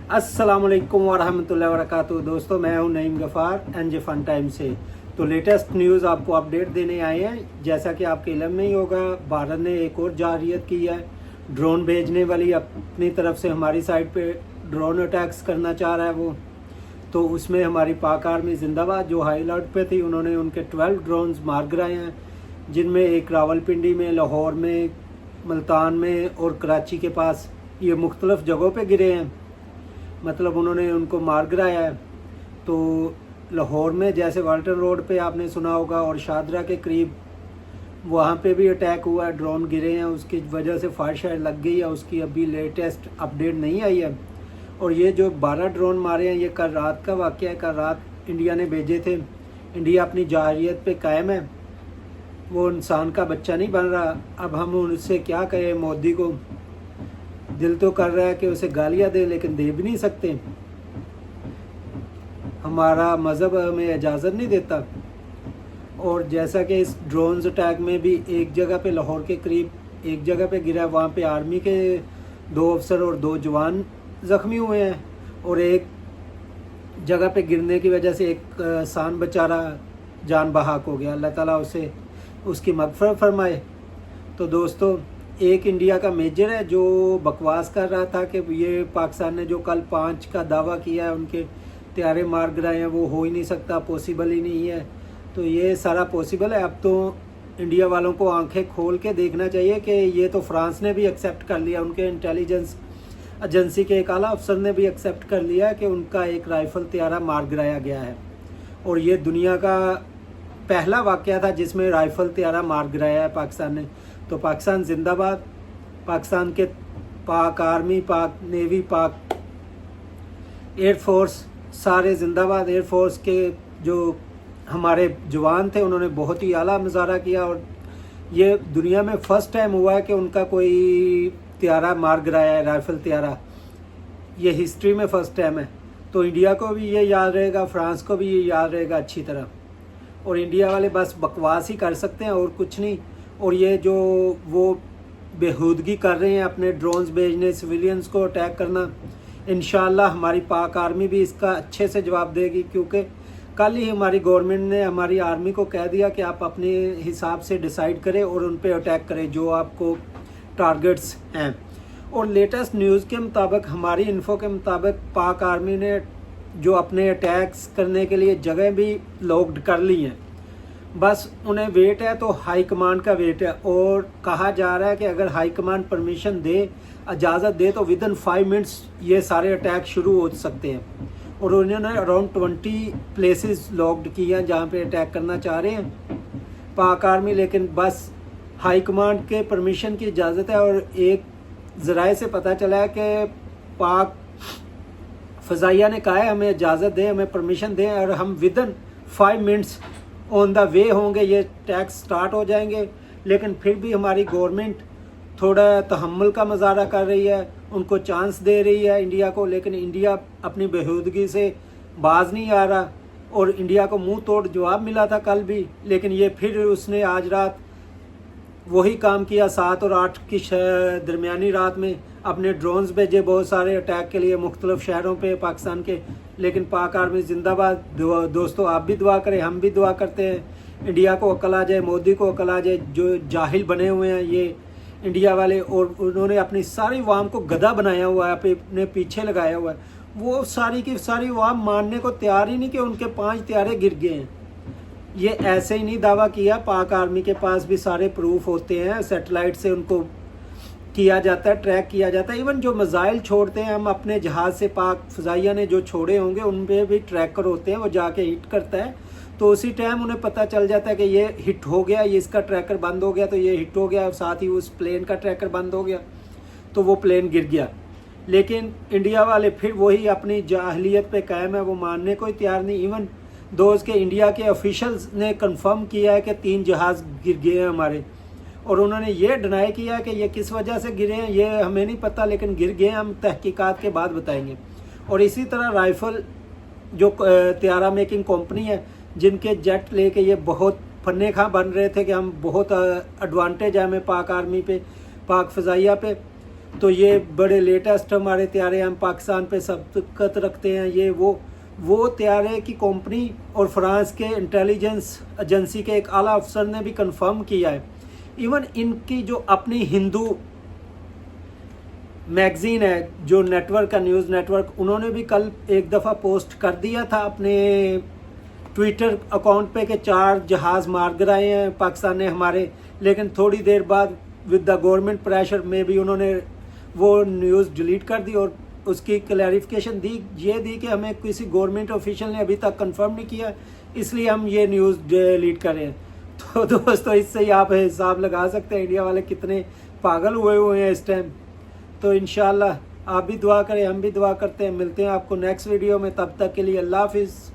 अस्सलाम वालेकुम वरहमतुल्लाहि वबरकातुहू। दोस्तों, मैं हूं Naeem Ghaffar NJ fun time से। तो लेटेस्ट न्यूज़ आपको अपडेट देने आए हैं। जैसा कि आपके इल्म में ही होगा, भारत ने एक और जारियत की है, ड्रोन भेजने वाली। अपनी तरफ से हमारी साइड पे ड्रोन अटैक्स करना चाह रहा है वो। तो उसमें हमारी पाक आर्मी जिंदाबाद जो हाई अलर्ट पे थी, उन्होंने उनके 12 ड्रोन्स मार गिराए हैं, जिनमें एक रावलपिंडी में, लाहौर में, मुल्तान में और कराची के पास, ये मुख्तलिफ जगहों पे गिरे हैं। मतलब उन्होंने उनको मार गिराया है। तो लाहौर में जैसे वाल्टन रोड पे आपने सुना होगा, और शादरा के करीब वहाँ पे भी अटैक हुआ है, ड्रोन गिरे हैं, उसकी वजह से फायर शायद लग गई है। उसकी अभी लेटेस्ट अपडेट नहीं आई है। और ये जो 12 ड्रोन मारे हैं, ये कल रात का वाक़या है। कल रात इंडिया ने भेजे थे। इंडिया अपनी जाहिरियत पे कायम है, वो इंसान का बच्चा नहीं बन रहा। अब हम उनसे क्या कहें, मोदी को दिल तो कर रहा है कि उसे गालियां दे, लेकिन दे भी नहीं सकते। हमारा मज़हब हमें इजाज़त नहीं देता। और जैसा कि इस ड्रोन्स अटैक में भी एक जगह पे, लाहौर के करीब एक जगह पे गिरा, वहाँ पे आर्मी के 2 अफसर और 2 जवान ज़ख्मी हुए हैं। और एक जगह पे गिरने की वजह से एक इंसान बेचारा जान बहाक हो गया। अल्लाह ताला उसे उसकी मग़फ़िरत फरमाए। तो दोस्तों, एक इंडिया का मेजर है जो बकवास कर रहा था कि ये पाकिस्तान ने जो कल 5 का दावा किया है, उनके त्यारे मार गिराए हैं, वो हो ही नहीं सकता, पॉसिबल ही नहीं है। तो ये सारा पॉसिबल है। अब तो इंडिया वालों को आंखें खोल के देखना चाहिए कि ये तो फ्रांस ने भी एक्सेप्ट कर लिया, उनके इंटेलिजेंस एजेंसी के एक आला अफसर ने भी एक्सेप्ट कर लिया कि उनका एक राइफल त्यारा मार गिराया गया है। और ये दुनिया का पहला वाक़या था जिसमें राइफल त्यारा मार गिराया है पाकिस्तान ने। तो पाकिस्तान जिंदाबाद। पाकिस्तान के पाक आर्मी, पाक नेवी, पाक एयरफोर्स सारे जिंदाबाद। एयरफोर्स के जो हमारे जवान थे, उन्होंने बहुत ही आला मुजाहरा किया। और ये दुनिया में फ़र्स्ट टाइम हुआ है कि उनका कोई त्यारा मार गिराया है, राइफल त्यारा। ये हिस्ट्री में फ़र्स्ट टाइम है। तो इंडिया को भी ये याद रहेगा, फ्रांस को भी ये याद रहेगा अच्छी तरह। और इंडिया वाले बस बकवास ही कर सकते हैं और कुछ नहीं। और ये जो वो बेहूदगी कर रहे हैं, अपने ड्रोन्स भेजने, सिविलियंस को अटैक करना, इंशाअल्लाह हमारी पाक आर्मी भी इसका अच्छे से जवाब देगी। क्योंकि कल ही हमारी गवर्नमेंट ने हमारी आर्मी को कह दिया कि आप अपने हिसाब से डिसाइड करें और उन पे अटैक करें जो आपको टारगेट्स हैं। और लेटेस्ट न्यूज़ के मुताबिक, हमारी इन्फो के मुताबिक, पाक आर्मी ने जो अपने अटैक्स करने के लिए जगह भी लॉक्ड कर ली हैं। बस उन्हें वेट है, तो हाई कमांड का वेट है। और कहा जा रहा है कि अगर हाई कमांड परमिशन दे, इजाज़त दे, तो विद इन 5 मिनट्स ये सारे अटैक शुरू हो सकते हैं। और उन्होंने अराउंड 20 प्लेसेस लॉक्ड किए हैं जहाँ पे अटैक करना चाह रहे हैं पाक आर्मी। लेकिन बस हाई कमांड के परमिशन की इजाज़त है। और एक ज़राए से पता चला है कि पाक फ़ज़ाइया ने कहा है हमें इजाज़त दें, हमें परमिशन दें, और हम with in 5 minutes on the way होंगे, ये टैक्स स्टार्ट हो जाएंगे। लेकिन फिर भी हमारी गवर्नमेंट थोड़ा तहम्मुल का मुजाहरा कर रही है, उनको चांस दे रही है इंडिया को। लेकिन इंडिया अपनी बेहूदगी से बाज नहीं आ रहा। और इंडिया को मुंह तोड़ जवाब मिला था कल भी, लेकिन ये फिर उसने आज रात वही काम किया। 7 और 8 की दरमियानी रात में अपने ड्रोन्स भेजे बहुत सारे अटैक के लिए मुख्तलिफ शहरों पे पाकिस्तान के। लेकिन पाक आर्मी जिंदाबाद। दोस्तों, आप भी दुआ करें, हम भी दुआ करते हैं, इंडिया को अकल आ जाए, मोदी को अकल आ जाए। जो जाहिल बने हुए हैं ये इंडिया वाले, और उन्होंने अपनी सारी अवाम को गधा बनाया हुआ है, अपने पीछे लगाया हुआ है। वो सारी की सारी अवाम मानने को तैयार ही नहीं कि उनके 5 त्यारे गिर गए हैं। ये ऐसे ही नहीं दावा किया, पाक आर्मी के पास भी सारे प्रूफ होते हैं। सैटेलाइट से उनको किया जाता है, ट्रैक किया जाता है। इवन जो मिसाइल छोड़ते हैं हम अपने जहाज़ से, पाक फ़ज़ाइया ने जो छोड़े होंगे, उन पे भी ट्रैकर होते हैं, वो जाके हिट करता है। तो उसी टाइम उन्हें पता चल जाता है कि ये हिट हो गया, ये इसका ट्रैकर बंद हो गया, तो ये हिट हो गया, साथ ही उस प्लेन का ट्रैकर बंद हो गया, तो वो प्लेन गिर गया। लेकिन इंडिया वाले फिर वही अपनी जाहिलियत पे कायम है, वो मानने को ही तैयार नहीं। इवन दोस्त के इंडिया के ऑफिशियल्स ने कंफर्म किया है कि 3 जहाज़ गिर गए हैं हमारे। और उन्होंने ये डिनाई किया कि ये किस वजह से गिरे हैं ये हमें नहीं पता, लेकिन गिर गए, हम तहकीकात के बाद बताएंगे। और इसी तरह राइफल जो त्यारा मेकिंग कंपनी है, जिनके जेट लेके ये बहुत फन्ने खा बन रहे थे कि हम बहुत एडवांटेज है हमें पाक आर्मी पे, पाक फ़ज़ाइया पे, تو یہ بڑے لیٹسٹ ہمارے طیارے، ہم پاکستان پہ سبقت رکھتے ہیں، یہ وہ طیارے کی کمپنی اور فرانس کے انٹیلیجنس ایجنسی کے ایک اعلیٰ افسر نے بھی کنفرم کیا ہے۔ ایون ان کی جو اپنی ہندو میگزین ہے، جو نیٹ ورک کا نیوز نیٹ ورک، انہوں نے بھی کل ایک دفعہ پوسٹ کر دیا تھا اپنے ٹویٹر اکاؤنٹ پہ کہ 4 جہاز مار گرائے ہیں پاکستان نے ہمارے، لیکن تھوڑی دیر بعد ود دا گورنمنٹ پریشر میں بھی انہوں نے وہ نیوز ڈیلیٹ کر دی، اور اس کی کلیریفیکیشن دی کہ ہمیں کسی گورنمنٹ آفیشل نے ابھی تک کنفرم نہیں کیا، اس لیے ہم یہ نیوز ڈیلیٹ کر رہے ہیں۔ تو دوستو اس سے ہی آپ حساب لگا سکتے ہیں انڈیا والے کتنے پاگل ہوئے ہیں اس ٹائم۔ تو انشاءاللہ آپ بھی دعا کریں، ہم بھی دعا کرتے ہیں، ملتے ہیں آپ کو نیکسٹ ویڈیو میں، تب تک کے لیے اللہ حافظ۔